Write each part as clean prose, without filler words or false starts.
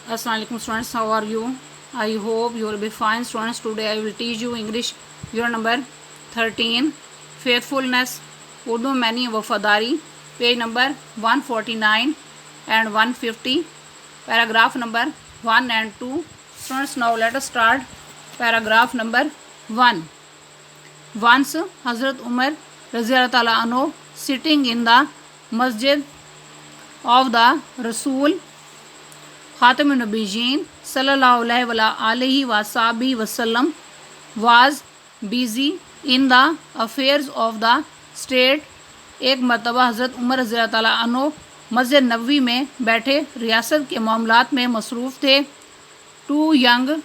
Assalamualaikum students, how are you? I hope you will be fine students. Today I will teach you English unit number 13 faithfulness Urdu mani wafadari, page number 149 and 150, paragraph number 1 and 2. Students, now let us start paragraph number 1. Once Hazrat Umar Raziyallahu Ta'ala anhu sitting in the masjid of the Rasul Khatam Nabiyyin sallallahu alaihi wasallam was busy in the affairs of the state. एक मरतबा हज़रत उमर रज़ियल्लाहु ताला अन्हु मस्जिद नबवी में बैठे रियासत के मामलात में मसरूफ़ थे. Two young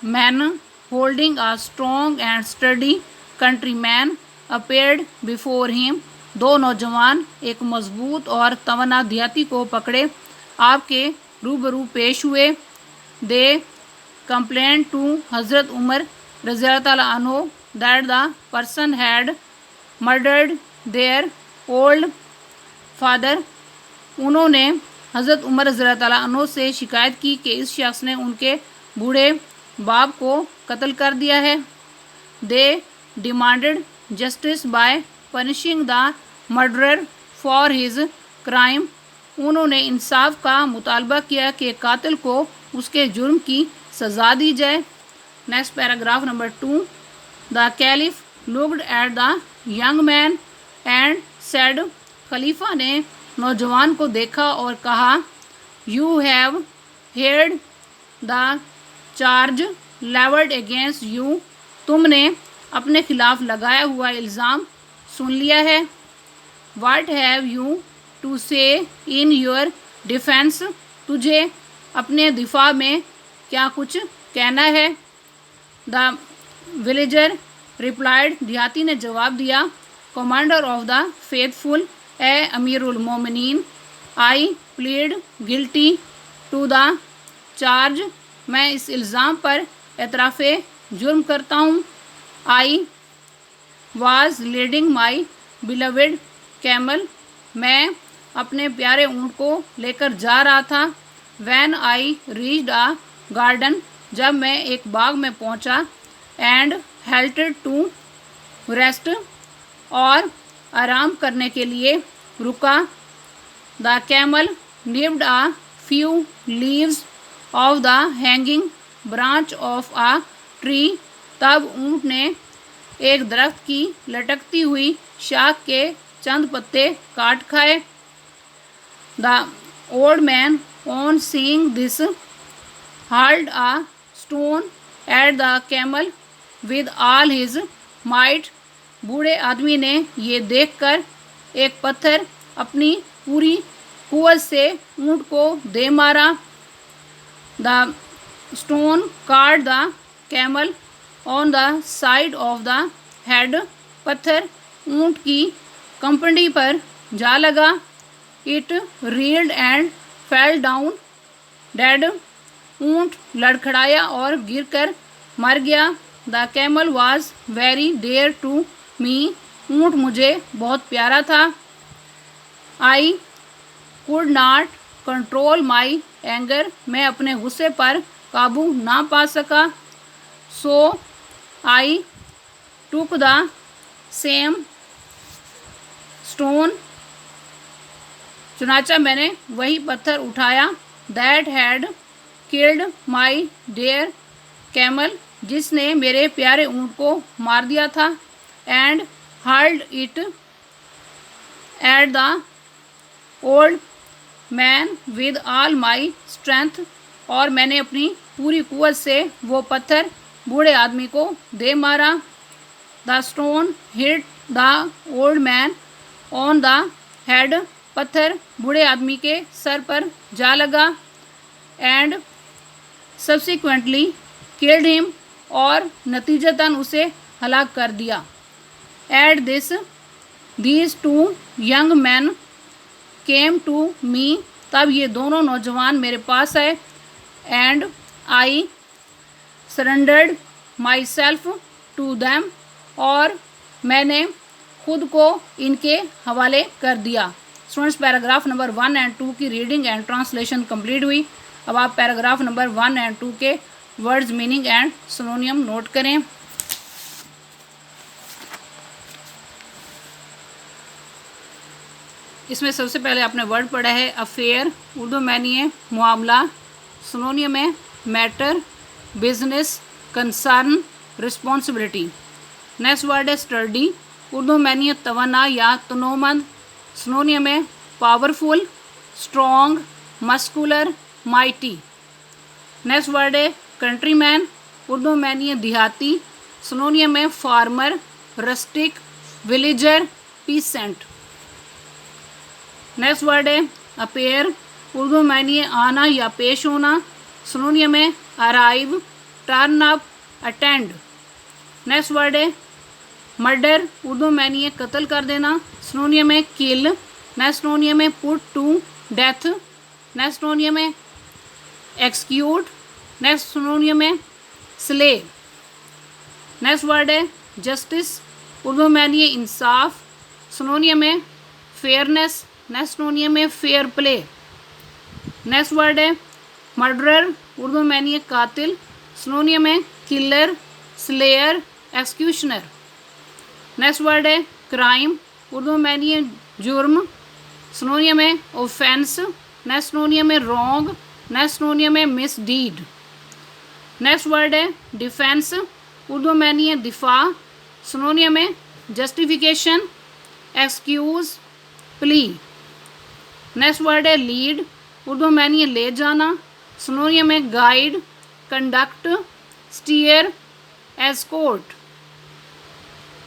men holding a strong and steady countryman appeared before him. दो नौजवान एक मजबूत और तवाना देहाती को पकड़े आपके रूबरू पेश हुए. दे कंप्लेन टू हज़रत उमर रज़ियल्लाहु ताला अन्हु that the person had murdered their old father. उन्होंने हज़रत उमर रज़ियल्लाहु ताला अन्हु से शिकायत की कि इस शख्स ने उनके बूढ़े बाप को कत्ल कर दिया है. They demanded justice by punishing the murderer for his crime. उन्होंने इंसाफ का मुतालबा किया कि कातिल को उसके जुर्म की सज़ा दी जाए. Next paragraph number 2. The caliph looked at the young man and said. खलीफा ने नौजवान को देखा और कहा, you have heard the charge levelled against you. तुमने अपने खिलाफ लगाया हुआ इल्ज़ाम सुन लिया है. वाट हैव यू टू से इन योर डिफेंस. तुझे अपने दिफा में क्या कुछ कहना है. The villager replied. देहाती ने जवाब दिया, कमांडर ऑफ द फेथफुल ए अमीरुल मोमिनीन, I plead guilty to the charge. मैं इस इल्ज़ाम पर एतराफ़े जुर्म करता हूँ. I was leading my beloved camel. मैं अपने प्यारे ऊँट को लेकर जा रहा था. When I reached a garden. जब मैं एक बाग में पहुँचा. And halted to rest. और आराम करने के लिए रुका. The camel nipped a few leaves of the hanging branch of a tree. तब ऊँट ने एक दरख्त की लटकती हुई शाख के चंद पत्ते काट खाए. The old man on seeing this hurled a stone at the camel with all his might. बूढ़े आदमी ने ये देखकर एक पत्थर अपनी पूरी कुव्वत से ऊँट को दे मारा. The stone caught the camel on the side of the head. पत्थर ऊँट की कंपनी पर जा लगा. It reeled and fell down dead. ऊँट लड़खड़ाया और गिरकर मर गया. The camel was very dear to me. ऊँट मुझे बहुत प्यारा था. I could not control my anger. मैं अपने गुस्से पर काबू ना पा सका. So I took the same stone. चुनाचा मैंने वही पत्थर उठाया. That had killed my dear camel. जिसने मेरे प्यारे ऊँट को मार दिया था. And hurled it at the old man with all my strength. और मैंने अपनी पूरी कुव्वत से वो पत्थर बूढ़े आदमी को दे मारा. The stone hit the old man on the head. पत्थर बूढ़े आदमी के सर पर जा लगा. And subsequently killed him. और नतीजतन उसे हलाक कर दिया. At this these two young man came to me. तब ये दोनों नौजवान मेरे पास आए. And I surrendered myself to them. और मैंने खुद को इनके हवाले कर दिया. स्टूडेंट्स पैराग्राफ नंबर 1 एंड 2 की रीडिंग एंड ट्रांसलेशन कंप्लीट हुई। अब आप पैराग्राफ नंबर 1 एंड 2 के वर्ड्स मीनिंग एंड सिनोनियम नोट करें। इसमें सबसे पहले आपने वर्ड पढ़ा है अफेयर, उर्दू में नहीं है मामला, सिनोनियम है matter, business, concern, responsibility. Next word है स्टडी, उर्दू में नहीं है तवाना या तनोमंद, सिनोनियम है powerful, strong, muscular, mighty. Next word है कंट्रीमैन, उर्दू में नहीं है देहाती, सिनोनियम है farmer, rustic, villager, pheasant. Next word है अपेयर, उर्दू में नहीं है आना या पेश होना, सिनोनियम है arrive, turn up, attend. Next word है मर्डर, उर्दू में नहीं है कत्ल कर देना, सिनोनियम है किल। नेक्स्ट सिनोनियम है put to death. Next synonym है एक्सक्यूट। नेक्स्ट सिनोनियम है स्ले। नेक्स्ट वर्ड है जस्टिस, उर्दू में नहीं है इंसाफ, सिनोनियम है फेयरनेस। नेक्स्ट सिनोनियम है फेयर प्ले। नेक्स्ट वर्ड है मर्डरर, उर्दू में नहीं है कातिल, सिनोनियम है किलर, स्लेयर, एक्सक्यूशनर। नेक्स्ट वर्ड है क्राइम, उर्दू में नहीं है जुर्म, सिनोनियम है ऑफेंस। नेक्स्ट सिनोनियम है रॉन्ग। नेक्स्ट सिनोनियम है मिसडीड। नेक्स्ट वर्ड है डिफेंस, उर्दू में नहीं है दिफा, सिनोनियम है justification, excuse, plea. Next word है लीड, उर्दू में नहीं है ले जाना, सिनोनियम है guide, conduct, steer, escort.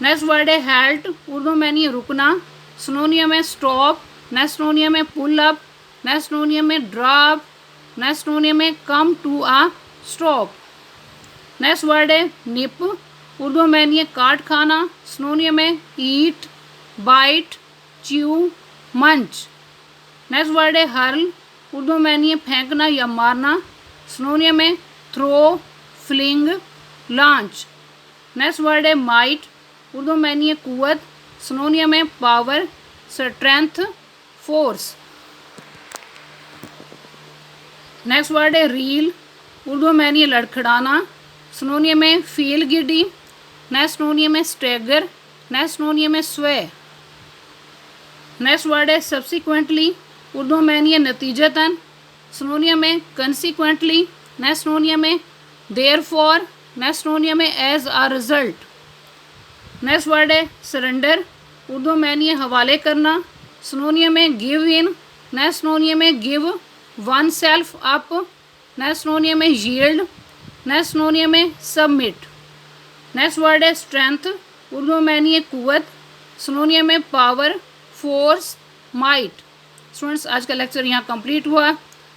Next word है हेल्ट, उर्दू में नहीं है रुकना, सिनोनियम है स्टॉप। नेक्स्ट सिनोनियम है पुल अप। नेक्स्ट सिनोनियम है ड्रॉप। नेक्स्ट सिनोनियम है come to a stop. Next word है निप, उर्दू में नहीं है काट खाना, सिनोनियम है eat, bite, chew, munch. Next word है हर्ल, उर्दू में नहीं है फेंकना या मारना, सिनोनियम है throw, fling, launch. Next word है माइट, उर्दू में नहीं है कुव्वत, सिनोनियम है power, strength, force. Next word है रील, उर्दू में नहीं है लड़खड़ाना, सिनोनियम है फील गिडी। नेक्स्ट सिनोनियम है स्टैगर। नेक्स्ट सिनोनियम है स्वे। नेक्स्ट वर्ड है सब्सिक्वेंटली, उर्दू में नहीं है नतीजतन, सिनोनियम है कंसिक्वेंटली। नेक्स्ट सिनोनियम है देयरफॉर। नेक्स्ट सिनोनियम है as a result. Next word है सरेंडर, उर्दू में नहीं है हवाले करना, सिनोनियम है गिव इन। नेक्स्ट सिनोनियम है give one self up. Next synonym है यील्ड। नेक्स्ट सिनोनियम है सबमिट। नेक्स्ट वर्ड है स्ट्रेंथ, उर्दू में नहीं है कुव्वत, सिनोनियम है पावर, फोर्स, माइट। स्टूडेंट्स आज का लेक्चर यहाँ कंप्लीट हुआ।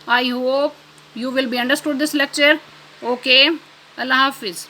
I hope you will be understood this lecture. Okay, Allah हाफिज़।